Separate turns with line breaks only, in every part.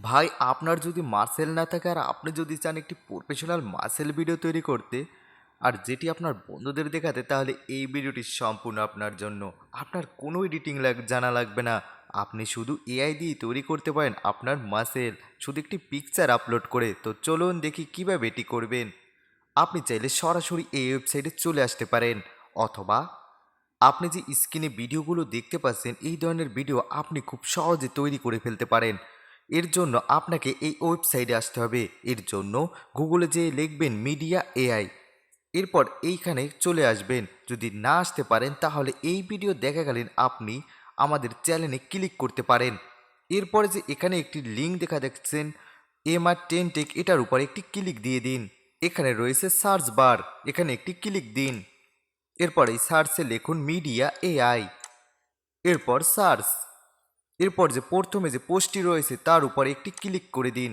ভাই আপনার যদি মাসেল না থাকে আর আপনি যদি চান একটি প্রফেশনাল মাসেল ভিডিও তৈরি করতে আর যেটি আপনার বন্ধুদের দেখাতে, তাহলে এই ভিডিওটি সম্পূর্ণ আপনার জন্য। আপনার কোনো এডিটিং জানা লাগবে না। আপনি শুধু এআই দিয়ে তৈরি করতে পারেন আপনার মাসেল, শুধু একটি পিকচার আপলোড করে। তো চলুন দেখি কিভাবে এটি করবেন। আপনি চাইলে সরাসরি এই ওয়েবসাইটে চলে আসতে পারেন, অথবা আপনি যে স্ক্রিনে ভিডিওগুলো দেখতে পাচ্ছেন এই ধরনের ভিডিও আপনি খুব সহজে তৈরি করে ফেলতে পারেন। এর জন্য আপনাকে এই ওয়েবসাইটে আসতে হবে। এর জন্য গুগলে যেয়ে লিখবেন মিডিয়া এআই, এরপর এইখানে চলে আসবেন। যদি না আসতে পারেন তাহলে এই ভিডিও দেখাকালীন আপনি আমাদের চ্যানেলে ক্লিক করতে পারেন। এরপরে যে এখানে একটি লিঙ্ক দেখা দেখছেন MR10 টেক, এটার উপর একটি ক্লিক দিয়ে দিন। এখানে রয়েছে সার্চ বার, এখানে একটি ক্লিক দিন। এরপর এই সার্চে লিখুন মিডিয়া এআই, এরপর সার্চ। এরপর যে প্রথমে যে পোস্টটি রয়েছে তার উপর একটি ক্লিক করে দিন।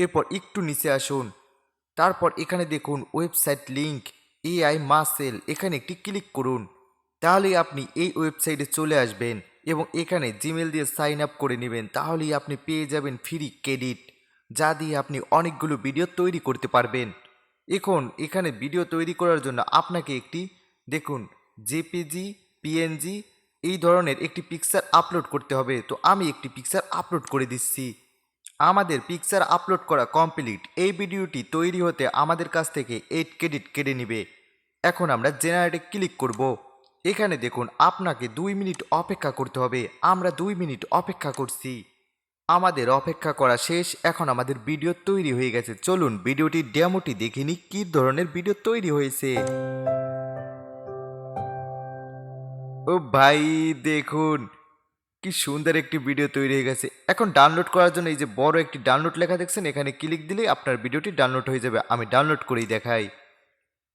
এরপর একটু নিচে আসুন, তারপর এখানে দেখুন ওয়েবসাইট লিংক এআই মাসেল, এখানে একটি ক্লিক করুন। তাহলেই আপনি এই ওয়েবসাইটে চলে আসবেন এবং এখানে জিমেল দিয়ে সাইন আপ করে নেবেন। তাহলেই আপনি পেয়ে যাবেন ফ্রি ক্রেডিট, যা দিয়ে আপনি অনেকগুলো ভিডিও তৈরি করতে পারবেন। এখন এখানে ভিডিও তৈরি করার জন্য আপনাকে একটি দেখুন জেপিজি, পিএনজি এই ধরনের একটি পিকচার আপলোড করতে হবে। তো আমি একটি পিকচার আপলোড করে দিচ্ছি। আমাদের পিকচার আপলোড করা কমপ্লিট। এই ভিডিওটি তৈরি হতে আমাদের কাছ থেকে 8 ক্রেডিট কেটে নেবে। এখন আমরা জেনারেটে ক্লিক করব। এখানে দেখুন আপনাকে 2 মিনিট অপেক্ষা করতে হবে। আমরা 2 মিনিট অপেক্ষা করছি। আমাদের অপেক্ষা করা শেষ। এখন আমাদের ভিডিও তৈরি হয়ে গেছে। চলুন ভিডিওটির ডেমোটি দেখে নিই কী ধরনের ভিডিও তৈরি হয়েছে। ও ভাই দেখুন কি সুন্দর একটি ভিডিও তৈরি হয়ে গেছে। এখন ডাউনলোড করার জন্য এই যে বড় একটি ডাউনলোড লেখা দেখছেন, এখানে ক্লিক দিলেই আপনার ভিডিওটি ডাউনলোড হয়ে যাবে। আমি ডাউনলোড করেই দেখাই।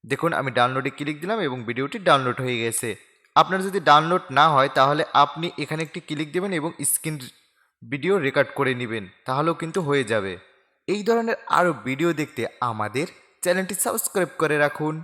দেখুন আমি ডাউনলোডে ক্লিক দিলাম এবং ভিডিওটি ডাউনলোড হয়ে গেছে। আপনার যদি ডাউনলোড না হয় তাহলে আপনি এখানে একটি ক্লিক দেবেন এবং স্ক্রিন ভিডিও রেকর্ড করে নেবেন, তাহলেও কিন্তু হয়ে যাবে। এই ধরনের আরও ভিডিও দেখতে আমাদের চ্যানেলটি সাবস্ক্রাইব করে রাখুন।